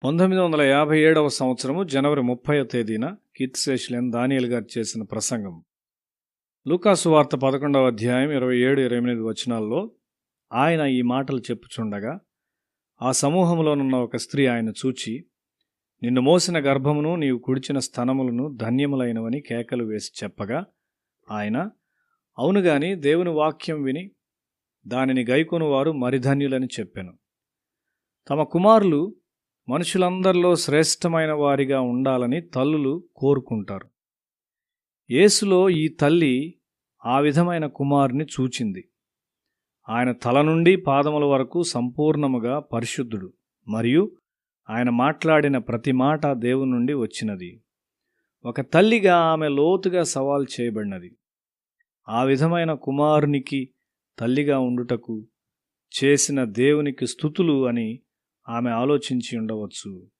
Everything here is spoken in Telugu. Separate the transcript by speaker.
Speaker 1: 1957వ సంవత్సరము జనవరి 30వ తేదీన కీర్తిశేషులైన దానియేలు గారు చేసిన ప్రసంగం. లూకాసు వార్త 11వ అధ్యాయం 27-28 వచనాల్లో ఆయన ఈ మాటలు చెప్పుచుండగా ఆ సమూహంలోనున్న ఒక స్త్రీ ఆయన చూచి, నిన్ను మోసిన గర్భమును నీవు కుడిచిన స్తనములను ధన్యములైనవని కేకలు వేసి చెప్పగా ఆయన, అవును గాని దేవుని వాక్యం విని దానిని గైకొనువారు మరి ధన్యులని చెప్పెను. తమ కుమారులు మనుషులందరిలో శ్రేష్టమైన వారిగా ఉండాలని తల్లులు కోరుకుంటారు. యేసులో ఈ తల్లి ఆ విధమైన కుమారుని చూచింది. ఆయన తల నుండి పాదముల వరకు సంపూర్ణముగా పరిశుద్ధుడు, మరియు ఆయన మాట్లాడిన ప్రతి మాట దేవుని నుండి వచ్చినది. ఒక తల్లిగా ఆమె లోతుగా సవాల్ చేయబడినది. ఆ విధమైన కుమారునికి తల్లిగా ఉండుటకు చేసిన దేవునికి స్తుతులు అని ఆమె ఆలోచించి ఉండవచ్చు.